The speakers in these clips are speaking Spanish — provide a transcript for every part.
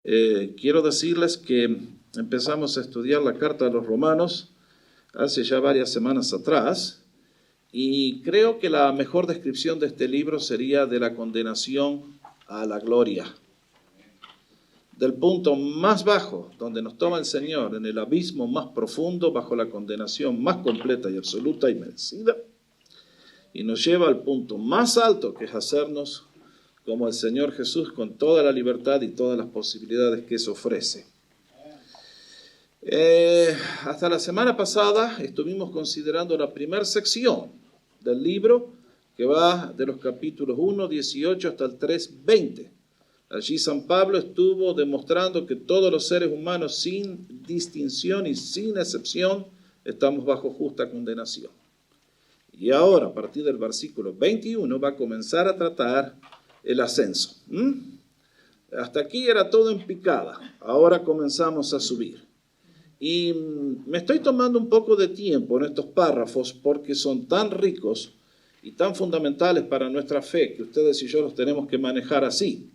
Quiero decirles que empezamos a estudiar la carta de los Romanos hace ya varias semanas atrás y creo que la mejor descripción de este libro sería de la condenación a la gloria. Del punto más bajo donde nos toma el Señor, en el abismo más profundo, bajo la condenación más completa y absoluta y merecida, y nos lleva al punto más alto, que es hacernos como el Señor Jesús, con toda la libertad y todas las posibilidades que eso ofrece. Hasta la semana pasada estuvimos considerando la primera sección del libro, que va de los capítulos 1:18 hasta el 3:20. Allí San Pablo estuvo demostrando que todos los seres humanos, sin distinción y sin excepción, estamos bajo justa condenación. Y ahora, a partir del versículo 21, va a comenzar a tratar el ascenso. Hasta aquí era todo en picada, ahora comenzamos a subir. Y me estoy tomando un poco de tiempo en estos párrafos porque son tan ricos y tan fundamentales para nuestra fe que ustedes y yo los tenemos que manejar así.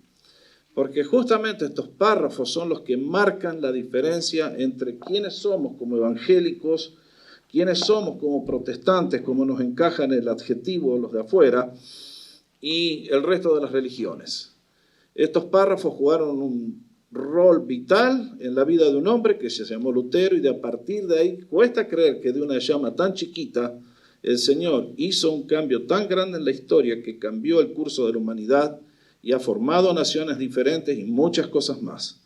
Porque justamente estos párrafos son los que marcan la diferencia entre quiénes somos como evangélicos, quiénes somos como protestantes, como nos encaja en el adjetivo los de afuera, y el resto de las religiones. Estos párrafos jugaron un rol vital en la vida de un hombre que se llamó Lutero, y a partir de ahí cuesta creer que de una llama tan chiquita el Señor hizo un cambio tan grande en la historia que cambió el curso de la humanidad y ha formado naciones diferentes y muchas cosas más.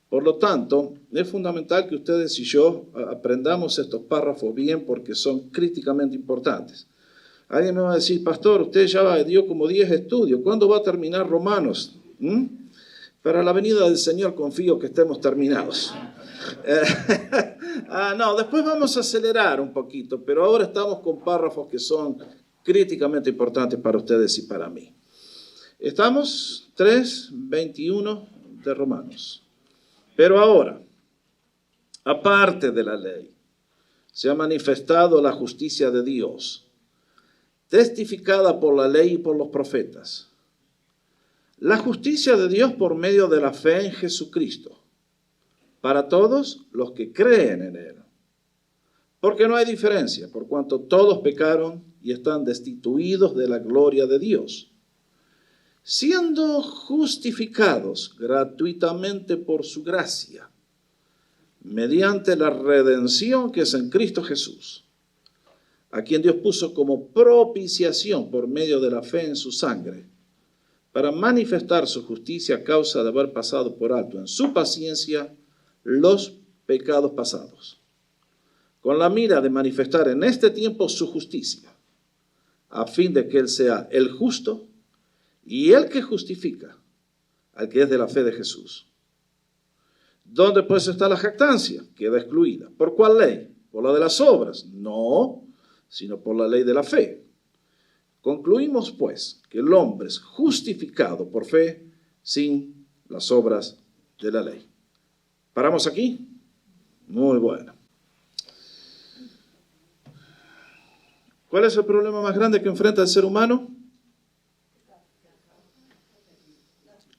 Por lo tanto, es fundamental que ustedes y yo aprendamos estos párrafos bien porque son críticamente importantes. Alguien me va a decir: pastor, usted ya dio como 10 estudios, ¿cuándo va a terminar Romanos? Para la venida del Señor confío que estemos terminados. No, después vamos a acelerar un poquito, pero ahora estamos con párrafos que son críticamente importantes para ustedes y para mí. Estamos 3:21 de Romanos. Pero ahora, aparte de la ley, se ha manifestado la justicia de Dios, testificada por la ley y por los profetas. La justicia de Dios por medio de la fe en Jesucristo, para todos los que creen en Él. Porque no hay diferencia, por cuanto todos pecaron y están destituidos de la gloria de Dios, siendo justificados gratuitamente por su gracia, mediante la redención que es en Cristo Jesús, a quien Dios puso como propiciación por medio de la fe en su sangre, para manifestar su justicia a causa de haber pasado por alto en su paciencia los pecados pasados, con la mira de manifestar en este tiempo su justicia, a fin de que Él sea el justo y el que justifica al que es de la fe de Jesús. ¿Dónde pues está la jactancia? Queda excluida. ¿Por cuál ley? ¿Por la de las obras? No, sino por la ley de la fe. Concluimos pues que el hombre es justificado por fe sin las obras de la ley. ¿Paramos aquí? Muy bueno. ¿Cuál es el problema más grande que enfrenta el ser humano?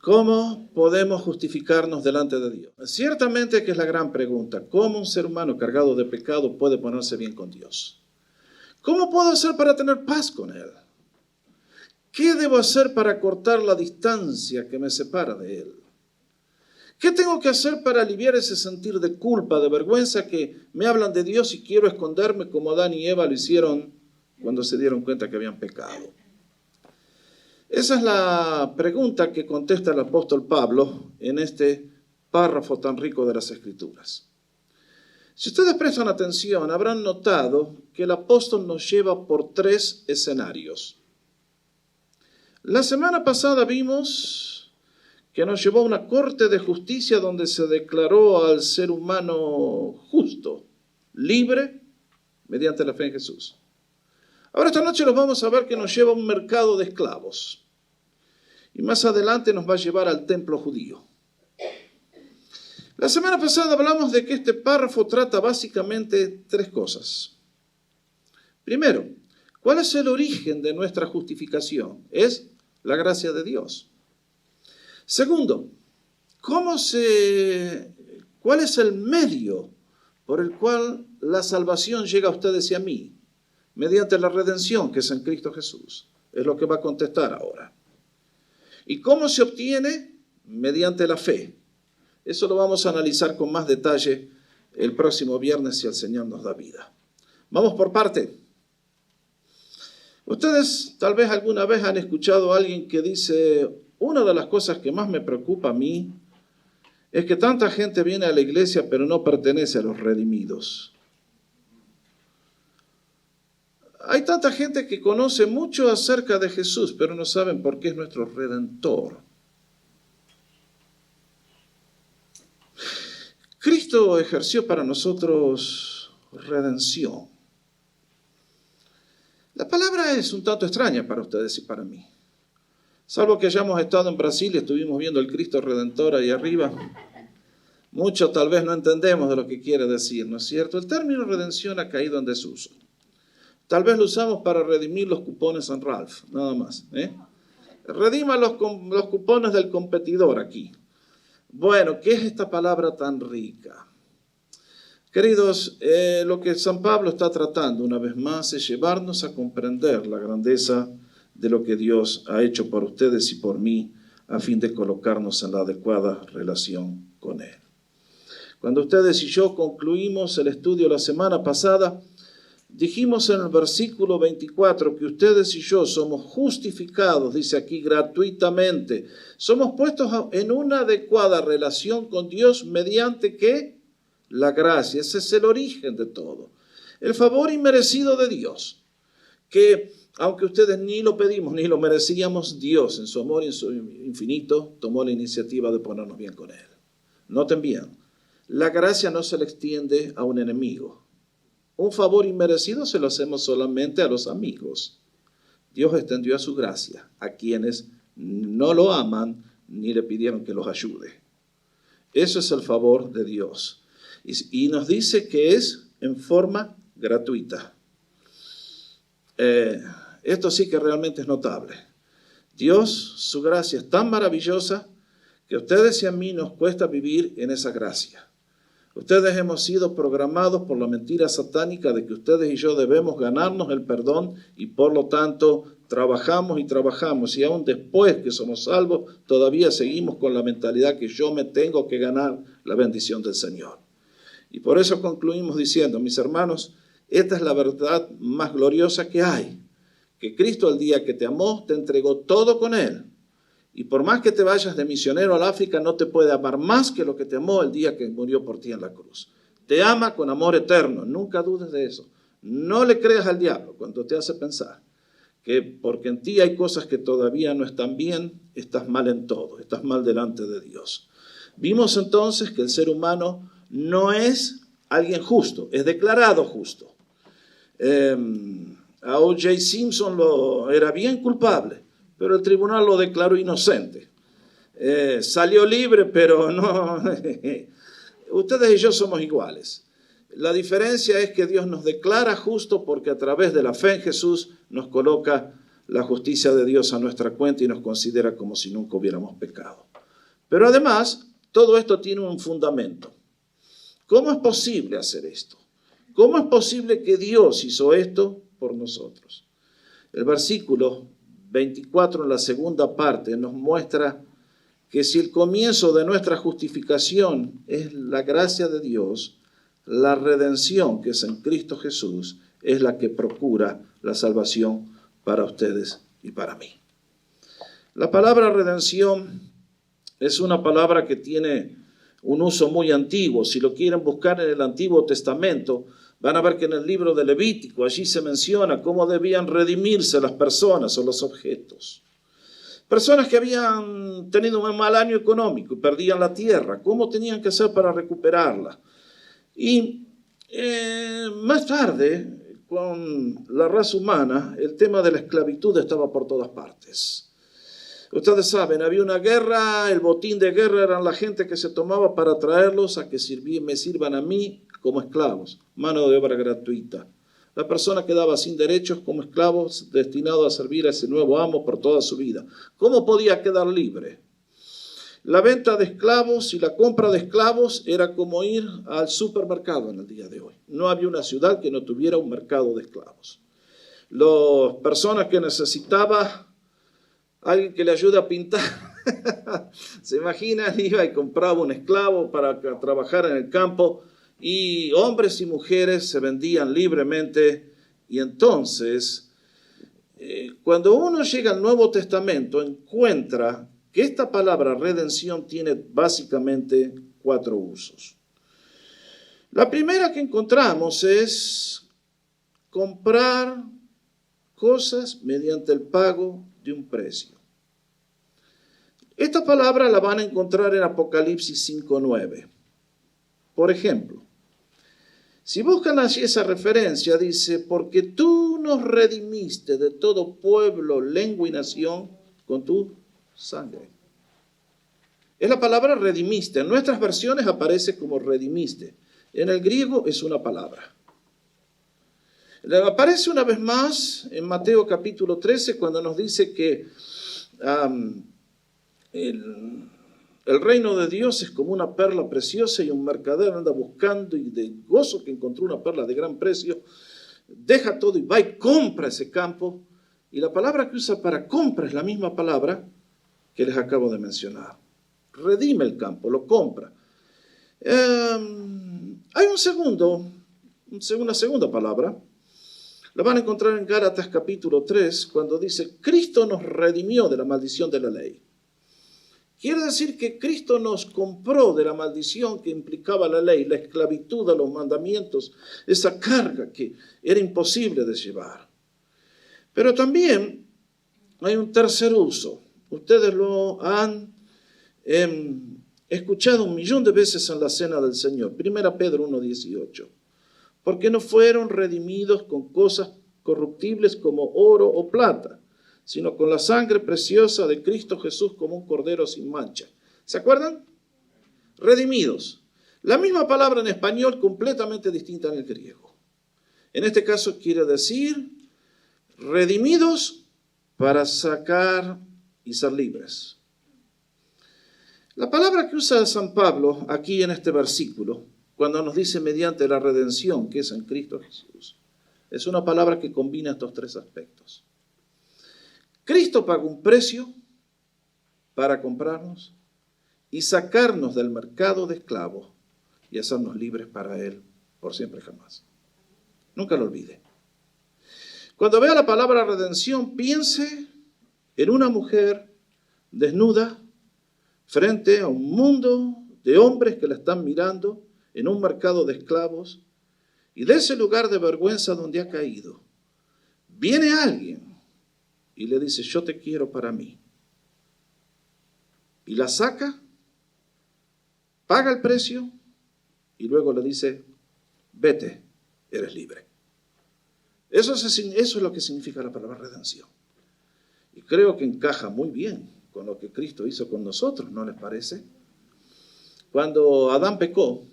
¿Cómo podemos justificarnos delante de Dios? Ciertamente que es la gran pregunta. ¿Cómo un ser humano cargado de pecado puede ponerse bien con Dios? ¿Cómo puedo hacer para tener paz con Él? ¿Qué debo hacer para cortar la distancia que me separa de Él? ¿Qué tengo que hacer para aliviar ese sentir de culpa, de vergüenza que me hablan de Dios y quiero esconderme como Adán y Eva lo hicieron cuando se dieron cuenta que habían pecado? Esa es la pregunta que contesta el apóstol Pablo en este párrafo tan rico de las Escrituras. Si ustedes prestan atención, habrán notado que el apóstol nos lleva por 3 escenarios. La semana pasada vimos que nos llevó a una corte de justicia donde se declaró al ser humano justo, libre, mediante la fe en Jesús. Ahora esta noche los vamos a ver que nos lleva a un mercado de esclavos. Y más adelante nos va a llevar al templo judío. La semana pasada hablamos de que este párrafo trata básicamente 3 cosas. Primero, ¿cuál es el origen de nuestra justificación? Es la gracia de Dios. Segundo, ¿Cuál es el medio por el cual la salvación llega a ustedes y a mí? Mediante la redención que es en Cristo Jesús. Es lo que va a contestar ahora. ¿Y cómo se obtiene? Mediante la fe. Eso lo vamos a analizar con más detalle el próximo viernes si el Señor nos da vida. Vamos por parte. Ustedes tal vez alguna vez han escuchado a alguien que dice, una de las cosas que más me preocupa a mí es que tanta gente viene a la iglesia pero no pertenece a los redimidos. Hay tanta gente que conoce mucho acerca de Jesús, pero no saben por qué es nuestro Redentor. Cristo ejerció para nosotros redención. La palabra es un tanto extraña para ustedes y para mí. Salvo que hayamos estado en Brasil y estuvimos viendo el Cristo Redentor ahí arriba. Muchos tal vez no entendemos de lo que quiere decir, ¿no es cierto? El término redención ha caído en desuso. Tal vez lo usamos para redimir los cupones San Ralph, nada más. Redima los cupones del competidor aquí. Bueno, ¿qué es esta palabra tan rica? Queridos, lo que San Pablo está tratando una vez más es llevarnos a comprender la grandeza de lo que Dios ha hecho por ustedes y por mí a fin de colocarnos en la adecuada relación con Él. Cuando ustedes y yo concluimos el estudio la semana pasada, dijimos en el versículo 24 que ustedes y yo somos justificados, dice aquí, gratuitamente. Somos puestos en una adecuada relación con Dios mediante ¿qué? La gracia. Ese es el origen de todo. El favor inmerecido de Dios, que aunque ustedes ni lo pedimos ni lo merecíamos, Dios en su amor y en su infinito tomó la iniciativa de ponernos bien con Él. Noten bien, la gracia no se le extiende a un enemigo. Un favor inmerecido se lo hacemos solamente a los amigos. Dios extendió a su gracia a quienes no lo aman ni le pidieron que los ayude. Eso es el favor de Dios. Y nos dice que es en forma gratuita. Esto sí que realmente es notable. Dios, su gracia es tan maravillosa que a ustedes y a mí nos cuesta vivir en esa gracia. Ustedes hemos sido programados por la mentira satánica de que ustedes y yo debemos ganarnos el perdón y por lo tanto trabajamos y aún después que somos salvos todavía seguimos con la mentalidad que yo me tengo que ganar la bendición del Señor. Y por eso concluimos diciendo, mis hermanos, esta es la verdad más gloriosa que hay, que Cristo el día que te amó te entregó todo con Él. Y por más que te vayas de misionero al África, no te puede amar más que lo que te amó el día que murió por ti en la cruz. Te ama con amor eterno, nunca dudes de eso. No le creas al diablo cuando te hace pensar que porque en ti hay cosas que todavía no están bien, estás mal en todo, estás mal delante de Dios. Vimos entonces que el ser humano no es alguien justo, es declarado justo. A O.J. Simpson era bien culpable, pero el tribunal lo declaró inocente. Salió libre, pero no. Ustedes y yo somos iguales. La diferencia es que Dios nos declara justo porque a través de la fe en Jesús nos coloca la justicia de Dios a nuestra cuenta y nos considera como si nunca hubiéramos pecado. Pero además, todo esto tiene un fundamento. ¿Cómo es posible hacer esto? ¿Cómo es posible que Dios hizo esto por nosotros? El versículo 24 en la segunda parte nos muestra que si el comienzo de nuestra justificación es la gracia de Dios, la redención que es en Cristo Jesús es la que procura la salvación para ustedes y para mí. La palabra redención es una palabra que tiene un uso muy antiguo. Si lo quieren buscar en el Antiguo Testamento, van a ver que en el libro de Levítico allí se menciona cómo debían redimirse las personas o los objetos. Personas que habían tenido un mal año económico y perdían la tierra, ¿cómo tenían que hacer para recuperarla? Y más tarde, con la raza humana, el tema de la esclavitud estaba por todas partes. Ustedes saben, había una guerra, el botín de guerra eran la gente que se tomaba para traerlos a que me sirvan a mí como esclavos, mano de obra gratuita. La persona quedaba sin derechos como esclavos destinado a servir a ese nuevo amo por toda su vida. ¿Cómo podía quedar libre? La venta de esclavos y la compra de esclavos era como ir al supermercado en el día de hoy. No había una ciudad que no tuviera un mercado de esclavos. Las personas que necesitaban alguien que le ayude a pintar, se imaginan, iba y compraba un esclavo para trabajar en el campo, y hombres y mujeres se vendían libremente. Y entonces, cuando uno llega al Nuevo Testamento, encuentra que esta palabra redención tiene básicamente 4 usos. La primera que encontramos es comprar cosas mediante el pago de un precio. Esta palabra la van a encontrar en Apocalipsis 5:9. Por ejemplo, si buscan allí esa referencia, dice, porque tú nos redimiste de todo pueblo, lengua y nación con tu sangre. Es la palabra redimiste. En nuestras versiones aparece como redimiste. En el griego es una palabra. Aparece una vez más en Mateo capítulo 13 cuando nos dice que el reino de Dios es como una perla preciosa y un mercader anda buscando y de gozo que encontró una perla de gran precio, deja todo y va y compra ese campo. Y la palabra que usa para compra es la misma palabra que les acabo de mencionar. Redime el campo, lo compra. Hay una segunda palabra. La van a encontrar en Gálatas capítulo 3, cuando dice, Cristo nos redimió de la maldición de la ley. Quiere decir que Cristo nos compró de la maldición que implicaba la ley, la esclavitud a los mandamientos, esa carga que era imposible de llevar. Pero también hay un tercer uso. Ustedes lo han escuchado 1.000.000 de veces en la cena del Señor. 1 Pedro 1:18. Porque no fueron redimidos con cosas corruptibles como oro o plata, sino con la sangre preciosa de Cristo Jesús como un cordero sin mancha. ¿Se acuerdan? Redimidos. La misma palabra en español completamente distinta en el griego. En este caso quiere decir redimidos para sacar y ser libres. La palabra que usa San Pablo aquí en este versículo, cuando nos dice mediante la redención que es en Cristo Jesús, es una palabra que combina estos 3 aspectos. Cristo pagó un precio para comprarnos y sacarnos del mercado de esclavos y hacernos libres para Él por siempre y jamás. Nunca lo olvide. Cuando vea la palabra redención, piense en una mujer desnuda frente a un mundo de hombres que la están mirando en un mercado de esclavos, y de ese lugar de vergüenza donde ha caído, viene alguien y le dice, yo te quiero para mí. Y la saca, paga el precio y luego le dice, vete, eres libre. Eso es lo que significa la palabra redención. Y creo que encaja muy bien con lo que Cristo hizo con nosotros, ¿no les parece? Cuando Adán pecó,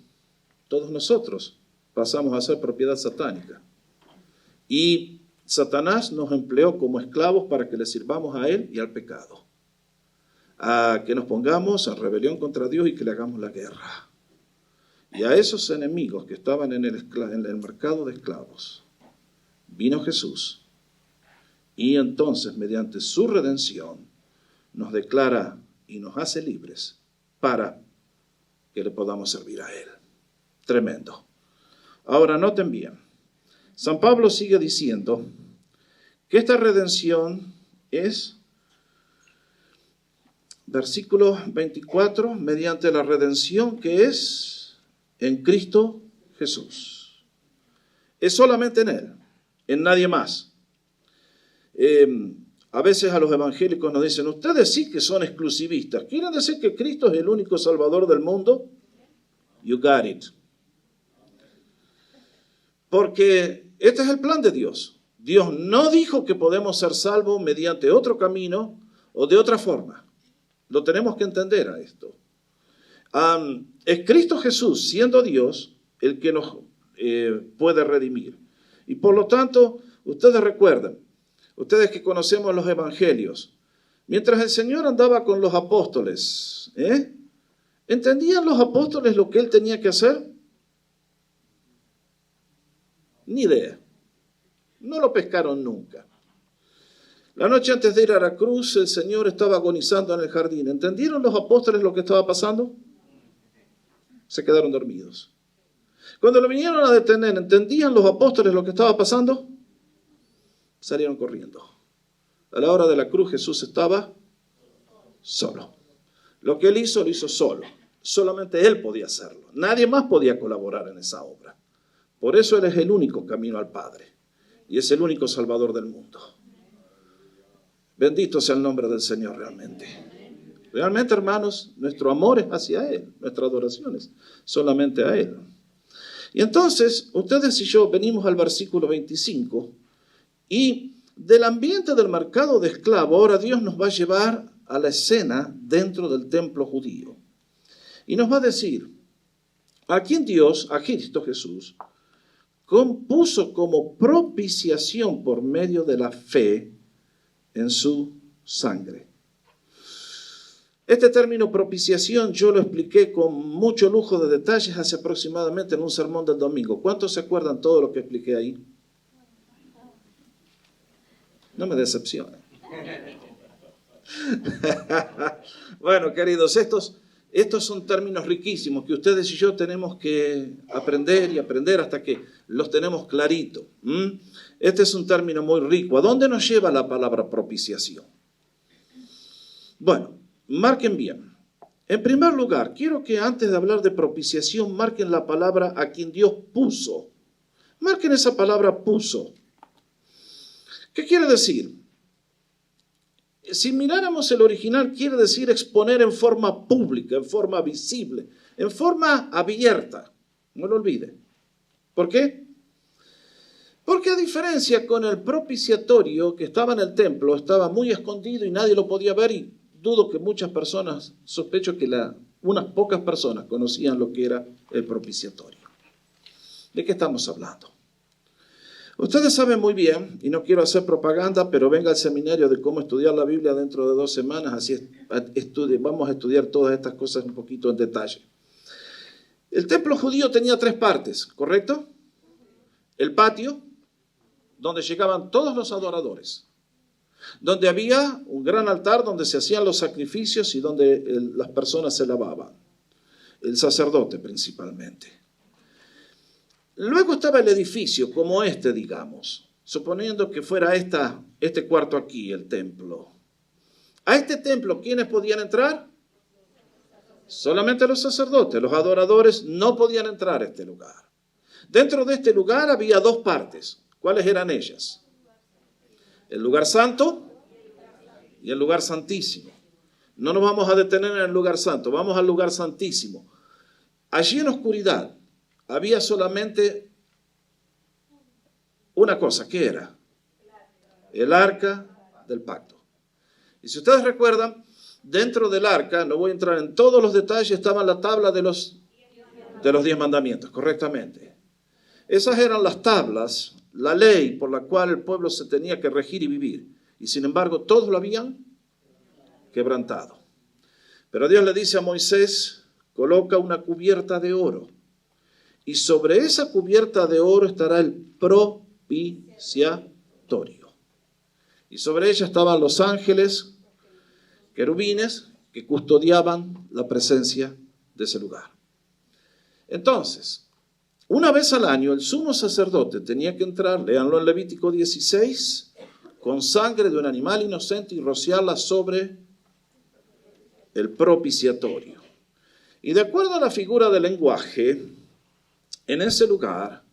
todos nosotros pasamos a ser propiedad satánica. Y Satanás nos empleó como esclavos para que le sirvamos a él y al pecado. A que nos pongamos en rebelión contra Dios y que le hagamos la guerra. Y a esos enemigos que estaban en el mercado de esclavos, vino Jesús. Y entonces, mediante su redención, nos declara y nos hace libres para que le podamos servir a Él. Tremendo. Ahora, noten bien. San Pablo sigue diciendo que esta redención es, versículo 24, mediante la redención que es en Cristo Jesús. Es solamente en Él, en nadie más. A veces a los evangélicos nos dicen, ustedes sí que son exclusivistas. ¿Quieren decir que Cristo es el único Salvador del mundo? You got it. Porque este es el plan de Dios. Dios no dijo que podemos ser salvos mediante otro camino o de otra forma. Lo tenemos que entender a esto. Es Cristo Jesús, siendo Dios, el que nos puede redimir. Y por lo tanto, ustedes recuerden, ustedes que conocemos los evangelios, Mientras el Señor andaba con los apóstoles, ¿entendían los apóstoles lo que Él tenía que hacer? Ni idea. No lo pescaron nunca. La noche antes de ir a la cruz, el Señor estaba agonizando en el jardín. ¿Entendieron los apóstoles lo que estaba pasando? Se quedaron dormidos. Cuando lo vinieron a detener, ¿entendían los apóstoles lo que estaba pasando? Salieron corriendo. A la hora de la cruz Jesús estaba solo. Lo que Él hizo, lo hizo solo. Solamente Él podía hacerlo. Nadie más podía colaborar en esa obra. Por eso Él es el único camino al Padre. Y es el único Salvador del mundo. Bendito sea el nombre del Señor realmente. Realmente, hermanos, nuestro amor es hacia Él. Nuestra adoración es solamente a Él. Y entonces, ustedes y yo venimos al versículo 25 y del ambiente del mercado de esclavos, ahora Dios nos va a llevar a la escena dentro del templo judío. Y nos va a decir, a quien Dios, a Cristo Jesús, compuso como propiciación por medio de la fe en su sangre. Este término propiciación yo lo expliqué con mucho lujo de detalles hace aproximadamente en un sermón del domingo. ¿Cuántos se acuerdan todo lo que expliqué ahí? No me decepcionen. Bueno, queridos, estos son términos riquísimos que ustedes y yo tenemos que aprender y aprender hasta que los tenemos clarito. Este es un término muy rico. ¿A dónde nos lleva la palabra propiciación? Bueno, marquen bien. En primer lugar, quiero que antes de hablar de propiciación, marquen la palabra a quien Dios puso. Marquen esa palabra puso. ¿Qué quiere decir? Si miráramos el original, quiere decir exponer en forma pública, en forma visible, en forma abierta. No lo olvide. ¿Por qué? Porque a diferencia con el propiciatorio que estaba en el templo, estaba muy escondido y nadie lo podía ver, y dudo que muchas personas, sospecho que unas pocas personas conocían lo que era el propiciatorio. ¿De qué estamos hablando? Ustedes saben muy bien, y no quiero hacer propaganda, pero venga al seminario de cómo estudiar la Biblia dentro de 2 semanas, así vamos a estudiar todas estas cosas un poquito en detalle. El templo judío tenía 3 partes, ¿correcto? El patio, donde llegaban todos los adoradores, donde había un gran altar donde se hacían los sacrificios y donde las personas se lavaban, el sacerdote principalmente. Luego estaba el edificio, como digamos, suponiendo que fuera este cuarto aquí, el templo. A este templo, ¿quiénes podían entrar? Solamente los sacerdotes, los adoradores no podían entrar a este lugar. Dentro de este lugar había 2 partes. ¿Cuáles eran ellas? El lugar santo y el lugar santísimo. No nos vamos a detener en el lugar santo, vamos al lugar santísimo. Allí en oscuridad había solamente una cosa. ¿Qué era? El arca del pacto. Y si ustedes recuerdan, dentro del arca, no voy a entrar en todos los detalles, estaba la tabla de los 10 mandamientos, correctamente. Esas eran las tablas, la ley por la cual el pueblo se tenía que regir y vivir. Y sin embargo, todos lo habían quebrantado. Pero Dios le dice a Moisés, coloca una cubierta de oro. Y sobre esa cubierta de oro estará el propiciatorio. Y sobre ella estaban los ángeles, querubines, que custodiaban la presencia de ese lugar. Entonces, una vez al año el sumo sacerdote tenía que entrar, léanlo en Levítico 16, con sangre de un animal inocente y rociarla sobre el propiciatorio. Y de acuerdo a la figura del lenguaje, en ese lugar,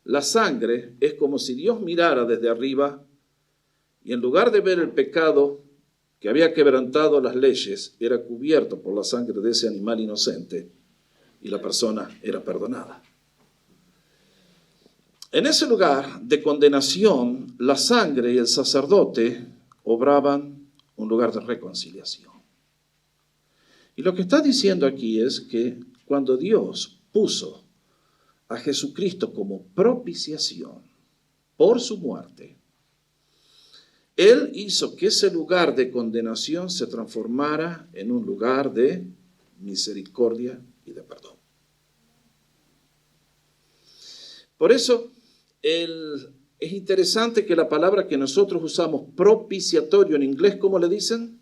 la sangre es como si Dios mirara desde arriba y en lugar de ver el pecado que había quebrantado las leyes, era cubierto por la sangre de ese animal inocente y la persona era perdonada. En ese lugar de condenación, la sangre y el sacerdote obraban un lugar de reconciliación. Y lo que está diciendo aquí es que cuando Dios puso a Jesucristo como propiciación por su muerte, Él hizo que ese lugar de condenación se transformara en un lugar de misericordia y de perdón. Por eso es interesante que la palabra que nosotros usamos, propiciatorio en inglés, ¿cómo le dicen?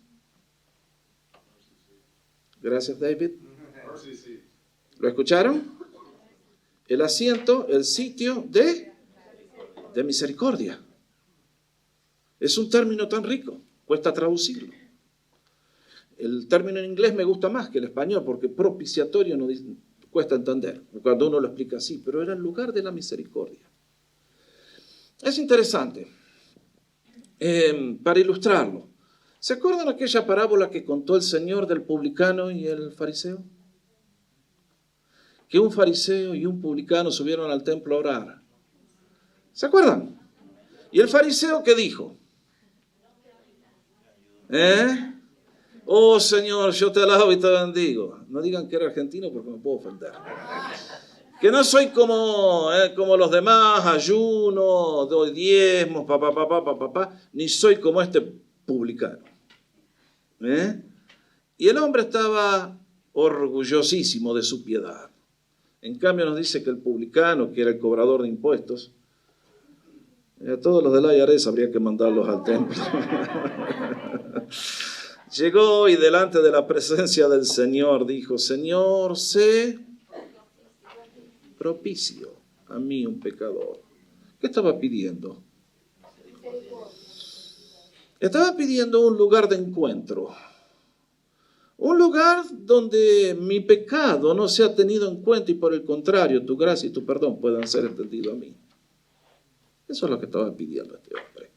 Gracias, David. ¿Lo escucharon? El asiento, el sitio de misericordia. Es un término tan rico, cuesta traducirlo. El término en inglés me gusta más que el español, porque propiciatorio no cuesta entender, cuando uno lo explica así, pero era el lugar de la misericordia. Es interesante, para ilustrarlo. ¿Se acuerdan aquella parábola que contó el Señor del publicano y el fariseo? Que un fariseo y un publicano subieron al templo a orar. ¿Se acuerdan? ¿Y el fariseo qué dijo? Oh Señor, yo te alabo y te bendigo. No digan que era argentino porque me puedo ofender. Que no soy como los demás, ayuno, doy diezmos, ni soy como este publicano. Y el hombre estaba orgullosísimo de su piedad. En cambio nos dice que el publicano, que era el cobrador de impuestos, a todos los de la IRS habría que mandarlos al templo. Llegó y delante de la presencia del Señor dijo: Señor, sé propicio a mí, un pecador. ¿Qué estaba pidiendo? Estaba pidiendo un lugar de encuentro. Un lugar donde mi pecado no sea tenido en cuenta y por el contrario, tu gracia y tu perdón puedan ser entendidos a mí. Eso es lo que estaba pidiendo este hombre.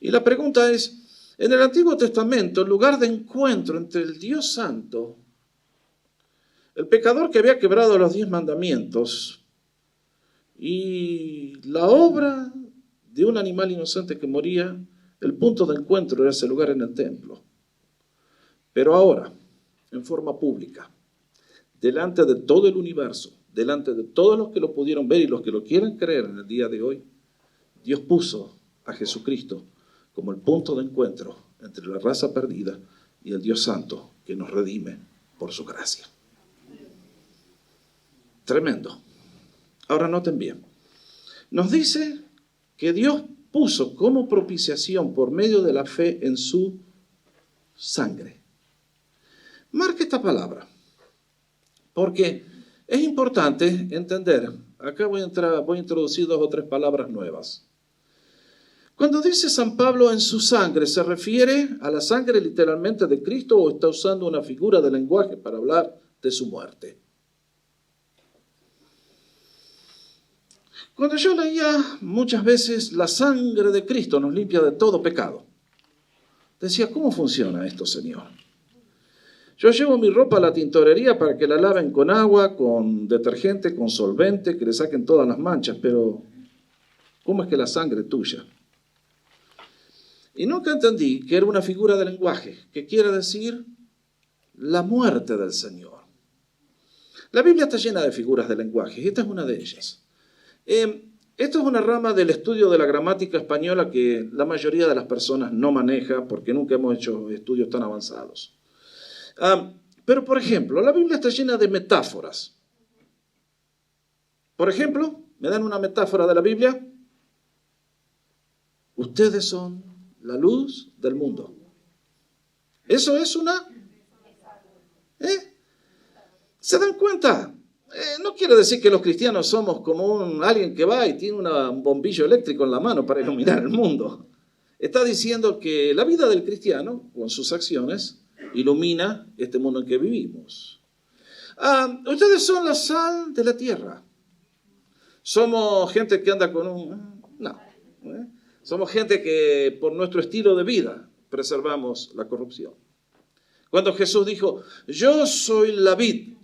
Y la pregunta es, en el Antiguo Testamento, el lugar de encuentro entre el Dios Santo, el pecador que había quebrado los 10 mandamientos y la obra de un animal inocente que moría, el punto de encuentro era ese lugar en el templo. Pero ahora, en forma pública, delante de todo el universo, delante de todos los que lo pudieron ver y los que lo quieren creer en el día de hoy, Dios puso a Jesucristo como el punto de encuentro entre la raza perdida y el Dios Santo que nos redime por su gracia. Tremendo. Ahora noten bien. Nos dice que Dios puso como propiciación por medio de la fe en su sangre. Marque esta palabra, porque es importante entender. Acá voy a introducir 2 o 3 palabras nuevas. Cuando dice San Pablo en su sangre, ¿se refiere a la sangre literalmente de Cristo o está usando una figura de lenguaje para hablar de su muerte? Cuando yo leía muchas veces la sangre de Cristo nos limpia de todo pecado, decía, ¿cómo funciona esto, Señor? Yo llevo mi ropa a la tintorería para que la laven con agua, con detergente, con solvente, que le saquen todas las manchas, pero ¿cómo es que la sangre es tuya? Y nunca entendí que era una figura de lenguaje, que quiere decir la muerte del Señor. La Biblia está llena de figuras de lenguaje, y esta es una de ellas. Esto es una rama del estudio de la gramática española que la mayoría de las personas no maneja porque nunca hemos hecho estudios tan avanzados. Pero, por ejemplo, la Biblia está llena de metáforas. Por ejemplo, ¿me dan una metáfora de la Biblia? Ustedes son la luz del mundo. Eso es una... ¿Se dan cuenta? No quiere decir que los cristianos somos como alguien que va y tiene un bombillo eléctrico en la mano para iluminar el mundo. Está diciendo que la vida del cristiano, con sus acciones, ilumina este mundo en que vivimos. Ustedes son la sal de la tierra. Somos gente que anda con un... No. Somos gente que por nuestro estilo de vida preservamos la corrupción. Cuando Jesús dijo, yo soy la vid,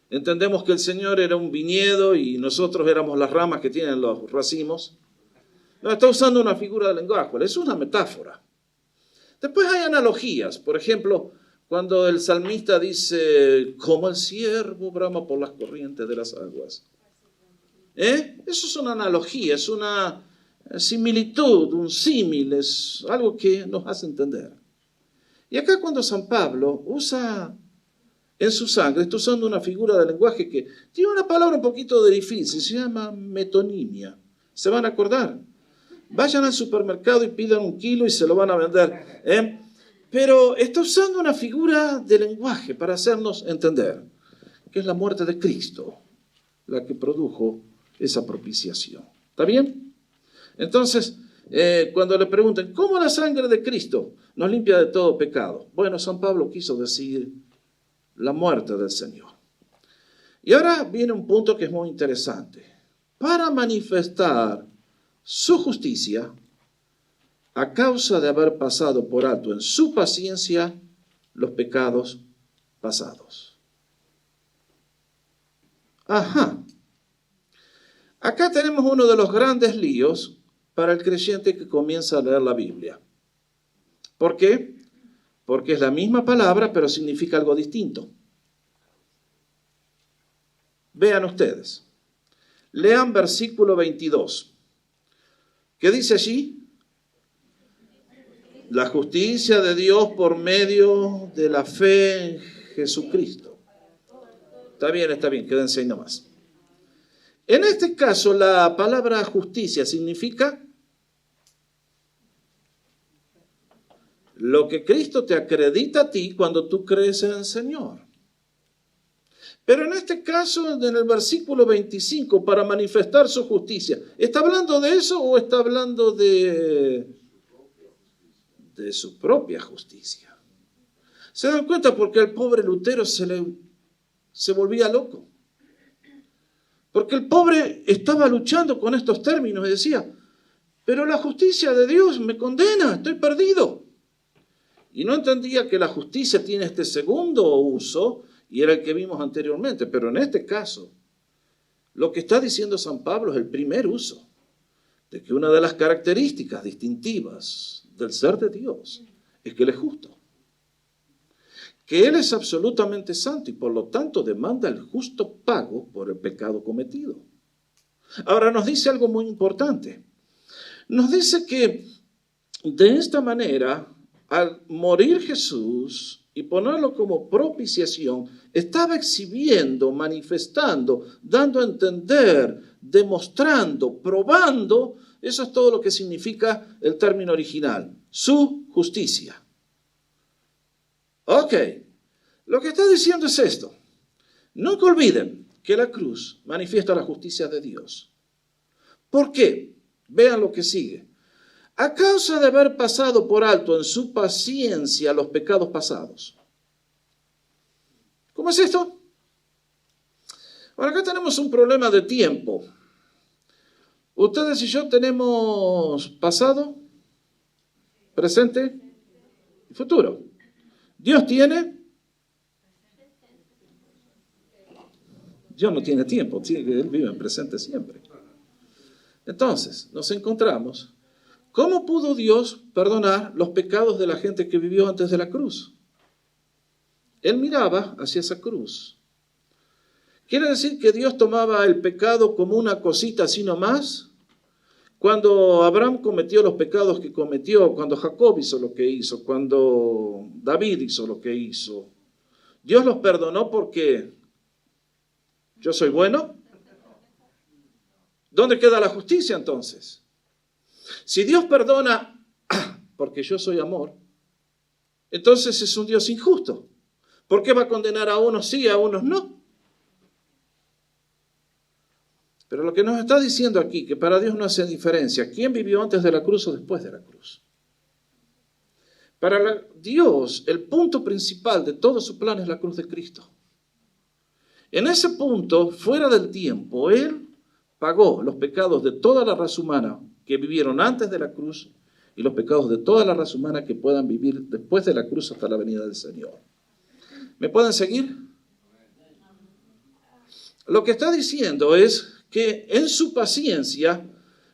entendemos que el Señor era un viñedo y nosotros éramos las ramas que tienen los racimos. No, está usando una figura de lenguaje, es una metáfora. Después hay analogías. Por ejemplo, cuando el salmista dice, como el ciervo brama por las corrientes de las aguas. Eso es una analogía, es similitud, un símil, es algo que nos hace entender. Y acá cuando San Pablo usa en su sangre, está usando una figura de lenguaje que tiene una palabra un poquito difícil, se llama metonimia. ¿Se van a acordar? Vayan al supermercado y pidan 1 kilo y se lo van a vender. Pero está usando una figura de lenguaje para hacernos entender que es la muerte de Cristo la que produjo esa propiciación. ¿Está bien? Entonces, cuando le pregunten, ¿cómo la sangre de Cristo nos limpia de todo pecado? Bueno, San Pablo quiso decir la muerte del Señor. Y ahora viene un punto que es muy interesante. Para manifestar su justicia, a causa de haber pasado por alto en su paciencia los pecados pasados. Ajá. Acá tenemos uno de los grandes líos para el creyente que comienza a leer la Biblia. ¿Por qué? Porque es la misma palabra, pero significa algo distinto. Vean ustedes. Lean versículo 22. ¿Qué dice allí? La justicia de Dios por medio de la fe en Jesucristo. Está bien, quédense ahí nomás. En este caso, la palabra justicia significa lo que Cristo te acredita a ti cuando tú crees en el Señor. Pero en este caso, en el versículo 25, para manifestar su justicia, ¿está hablando de eso o está hablando de su propia justicia? ¿Se dan cuenta? Porque el pobre Lutero se volvía loco. Porque el pobre estaba luchando con estos términos y decía, pero la justicia de Dios me condena, estoy perdido. Y no entendía que la justicia tiene este segundo uso, y era el que vimos anteriormente, pero en este caso, lo que está diciendo San Pablo es el primer uso, de que una de las características distintivas del ser de Dios es que Él es justo, que Él es absolutamente santo y por lo tanto demanda el justo pago por el pecado cometido. Ahora nos dice algo muy importante. Nos dice que de esta manera, al morir Jesús y ponerlo como propiciación, estaba exhibiendo, manifestando, dando a entender, demostrando, probando, eso es todo lo que significa el término original, su justicia. Ok, lo que está diciendo es esto. Nunca olviden que la cruz manifiesta la justicia de Dios. ¿Por qué? Vean lo que sigue. A causa de haber pasado por alto en su paciencia los pecados pasados. ¿Cómo es esto? Ahora acá tenemos un problema de tiempo. Ustedes y yo tenemos pasado, presente y futuro. Dios no tiene tiempo, Él vive en presente siempre. Entonces, nos encontramos. ¿Cómo pudo Dios perdonar los pecados de la gente que vivió antes de la cruz? Él miraba hacia esa cruz. ¿Quiere decir que Dios tomaba el pecado como una cosita así nomás? Cuando Abraham cometió los pecados que cometió, cuando Jacob hizo lo que hizo, cuando David hizo lo que hizo, ¿Dios los perdonó porque yo soy bueno? ¿Dónde queda la justicia entonces? Si Dios perdona porque yo soy amor, entonces es un Dios injusto. ¿Por qué va a condenar a unos sí y a unos no? Pero lo que nos está diciendo aquí, que para Dios no hace diferencia, ¿quién vivió antes de la cruz o después de la cruz? Para Dios, el punto principal de todo su plan es la cruz de Cristo. En ese punto, fuera del tiempo, Él pagó los pecados de toda la raza humana que vivieron antes de la cruz y los pecados de toda la raza humana que puedan vivir después de la cruz hasta la venida del Señor. ¿Me pueden seguir? Lo que está diciendo es que en su paciencia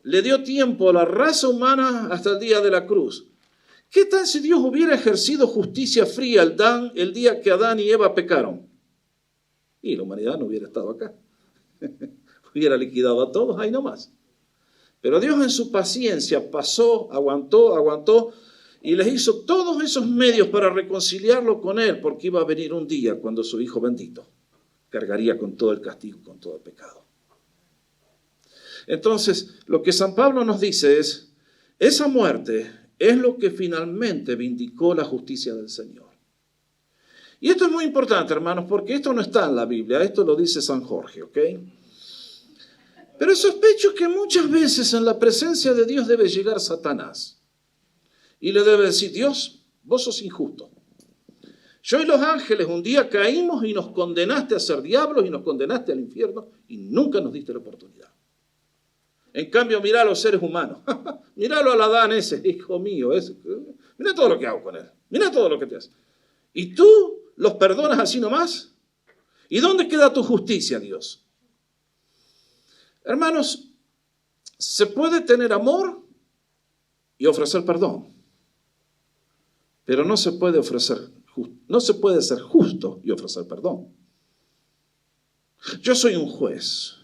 le dio tiempo a la raza humana hasta el día de la cruz. ¿Qué tal si Dios hubiera ejercido justicia fría el día que Adán y Eva pecaron? Y la humanidad no hubiera estado acá. Hubiera liquidado a todos ahí nomás. Pero Dios en su paciencia pasó, aguantó y les hizo todos esos medios para reconciliarlo con Él, porque iba a venir un día cuando su Hijo bendito cargaría con todo el castigo, con todo el pecado. Entonces, lo que San Pablo nos dice es, esa muerte es lo que finalmente vindicó la justicia del Señor. Y esto es muy importante, hermanos, porque esto no está en la Biblia, esto lo dice San Jorge, ¿ok? Pero sospecho que muchas veces en la presencia de Dios debe llegar Satanás y le debe decir, Dios, vos sos injusto. Yo y los ángeles un día caímos y nos condenaste a ser diablos y nos condenaste al infierno y nunca nos diste la oportunidad. En cambio, mirá a los seres humanos. Míralo al Adán ese, hijo mío. Mirá todo lo que hago con él. Mirá todo lo que te hace. ¿Y tú los perdonas así nomás? ¿Y dónde queda tu justicia, Dios? Hermanos, se puede tener amor y ofrecer perdón. Pero no se puede ser justo y ofrecer perdón. Yo soy un juez.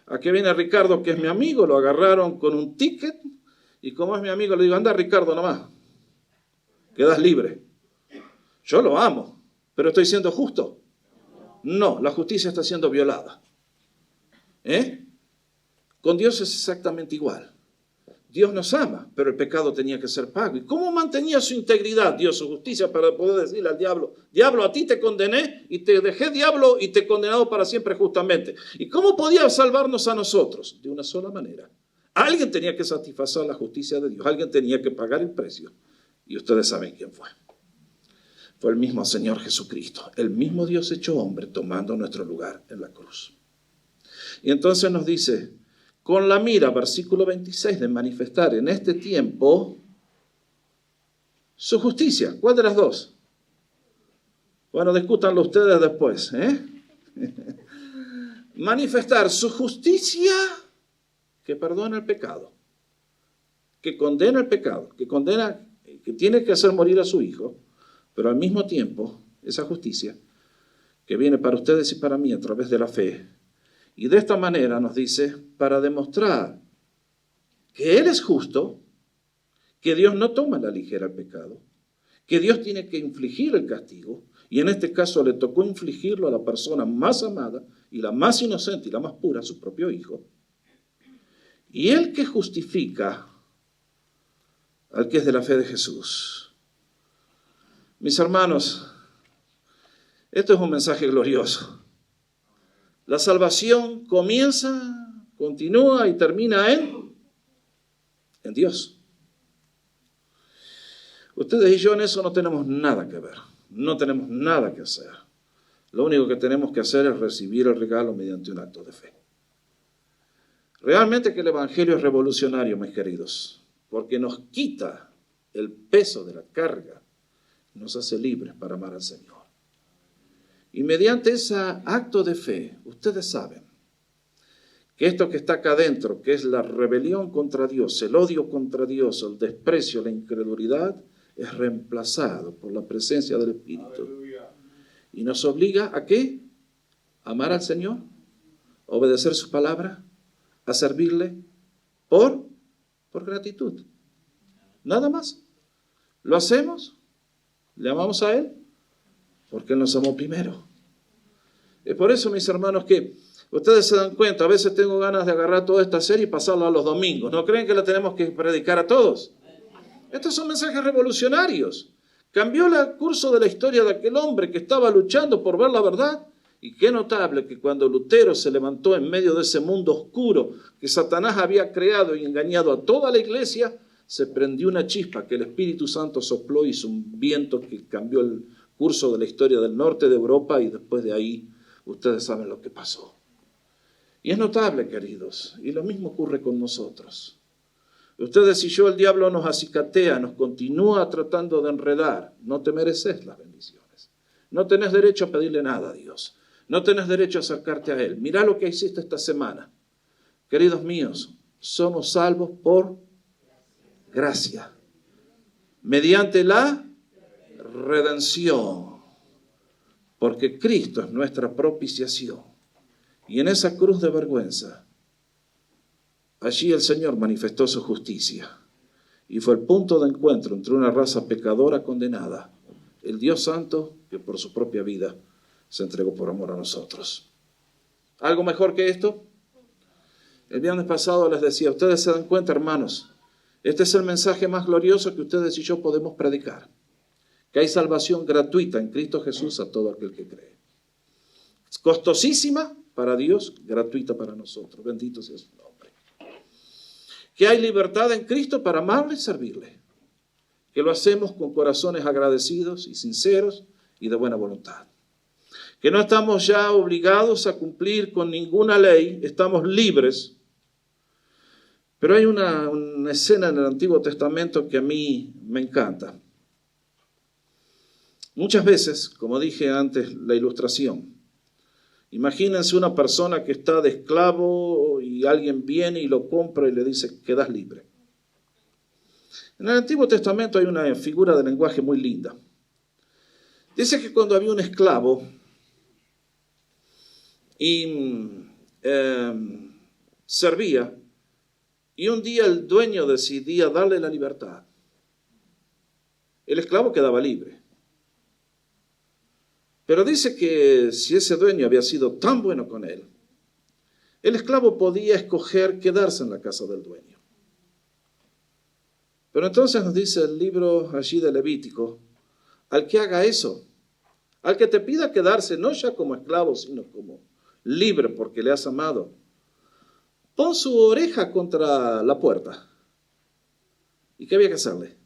Aquí viene Ricardo, que es mi amigo, lo agarraron con un ticket, y como es mi amigo, le digo, anda Ricardo nomás, quedas libre. Yo lo amo, pero ¿estoy siendo justo? No, la justicia está siendo violada. Con Dios es exactamente igual. Dios nos ama, pero el pecado tenía que ser pago. ¿Y cómo mantenía su integridad Dios, su justicia, para poder decirle al diablo, diablo, a ti te condené y te dejé diablo y te he condenado para siempre justamente? ¿Y cómo podía salvarnos a nosotros? De una sola manera. Alguien tenía que satisfacer la justicia de Dios, alguien tenía que pagar el precio. Y ustedes saben quién fue. Fue el mismo Señor Jesucristo, el mismo Dios hecho hombre, tomando nuestro lugar en la cruz. Y entonces nos dice, con la mira, versículo 26, de manifestar en este tiempo su justicia. ¿Cuál de las dos? Bueno, discútanlo ustedes después. Manifestar su justicia que perdona el pecado, que condena el pecado, que tiene que hacer morir a su Hijo, pero al mismo tiempo, esa justicia que viene para ustedes y para mí a través de la fe. Y de esta manera nos dice, para demostrar que Él es justo, que Dios no toma a la ligera el pecado, que Dios tiene que infligir el castigo, y en este caso le tocó infligirlo a la persona más amada y la más inocente y la más pura, su propio Hijo. Y Él que justifica al que es de la fe de Jesús. Mis hermanos, esto es un mensaje glorioso. La salvación comienza, continúa y termina en Dios. Ustedes y yo en eso no tenemos nada que ver, no tenemos nada que hacer. Lo único que tenemos que hacer es recibir el regalo mediante un acto de fe. Realmente que el Evangelio es revolucionario, mis queridos, porque nos quita el peso de la carga, nos hace libres para amar al Señor. Y mediante ese acto de fe, ustedes saben que esto que está acá adentro, que es la rebelión contra Dios, el odio contra Dios, el desprecio, la incredulidad, es reemplazado por la presencia del Espíritu. Aleluya. Y nos obliga ¿a qué? A amar al Señor, a obedecer su palabra, a servirle por gratitud. Nada más. Lo hacemos, le amamos a Él, porque Él nos amó primero. Es por eso, mis hermanos, que ustedes se dan cuenta, a veces tengo ganas de agarrar toda esta serie y pasarla a los domingos. ¿No creen que la tenemos que predicar a todos? Estos son mensajes revolucionarios. Cambió el curso de la historia de aquel hombre que estaba luchando por ver la verdad. Y qué notable que cuando Lutero se levantó en medio de ese mundo oscuro que Satanás había creado y engañado a toda la iglesia, se prendió una chispa que el Espíritu Santo sopló y hizo un viento que cambió el curso de la historia del norte de Europa, y después de ahí ustedes saben lo que pasó. Y es notable, queridos, y lo mismo ocurre con nosotros. Ustedes y yo, el diablo nos acicatea, nos continúa tratando de enredar. No te mereces las bendiciones. No tenés derecho a pedirle nada a Dios. No tenés derecho a acercarte a Él. Mirá lo que hiciste esta semana. Queridos míos, somos salvos por gracia, mediante la redención, porque Cristo es nuestra propiciación. Y en esa cruz de vergüenza allí el Señor manifestó su justicia y fue el punto de encuentro entre una raza pecadora condenada, el Dios Santo que por su propia vida se entregó por amor a nosotros. ¿Algo mejor que esto? El viernes pasado les decía, ustedes se dan cuenta, hermanos, este es el mensaje más glorioso que ustedes y yo podemos predicar, que hay salvación gratuita en Cristo Jesús a todo aquel que cree. Es costosísima para Dios, gratuita para nosotros. Bendito sea su nombre. Que hay libertad en Cristo para amarle y servirle. Que lo hacemos con corazones agradecidos y sinceros y de buena voluntad. Que no estamos ya obligados a cumplir con ninguna ley, estamos libres. Pero hay una escena en el Antiguo Testamento que a mí me encanta. Muchas veces, como dije antes, la ilustración. Imagínense una persona que está de esclavo y alguien viene y lo compra y le dice, quedas libre. En el Antiguo Testamento hay una figura de lenguaje muy linda. Dice que cuando había un esclavo y servía, y un día el dueño decidía darle la libertad, el esclavo quedaba libre. Pero dice que si ese dueño había sido tan bueno con él, el esclavo podía escoger quedarse en la casa del dueño. Pero entonces nos dice el libro allí de Levítico, al que haga eso, al que te pida quedarse no ya como esclavo, sino como libre porque le has amado, pon su oreja contra la puerta. ¿Y qué había que hacerle?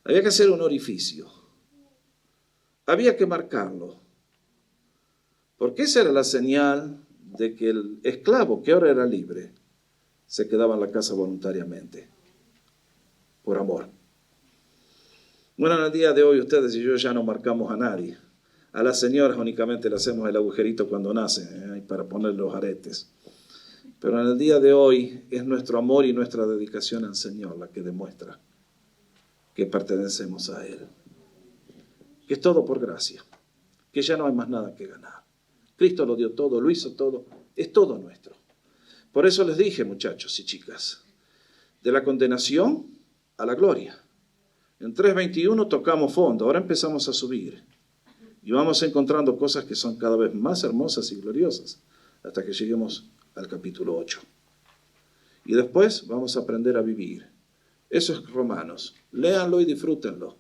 Había que hacer un orificio. Había que marcarlo. Porque esa era la señal de que el esclavo, que ahora era libre, se quedaba en la casa voluntariamente, por amor. Bueno, en el día de hoy ustedes y yo ya no marcamos a nadie. A las señoras únicamente le hacemos el agujerito cuando nacen, para poner los aretes. Pero en el día de hoy es nuestro amor y nuestra dedicación al Señor la que demuestra que pertenecemos a Él. Que es todo por gracia. Que ya no hay más nada que ganar. Cristo lo dio todo, lo hizo todo. Es todo nuestro. Por eso les dije, muchachos y chicas, de la condenación a la gloria. En 3:21 tocamos fondo, ahora empezamos a subir. Y vamos encontrando cosas que son cada vez más hermosas y gloriosas, hasta que lleguemos al capítulo 8. Y después vamos a aprender a vivir. Eso es Romanos. Léanlo y disfrútenlo.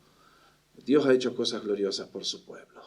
Dios ha hecho cosas gloriosas por su pueblo.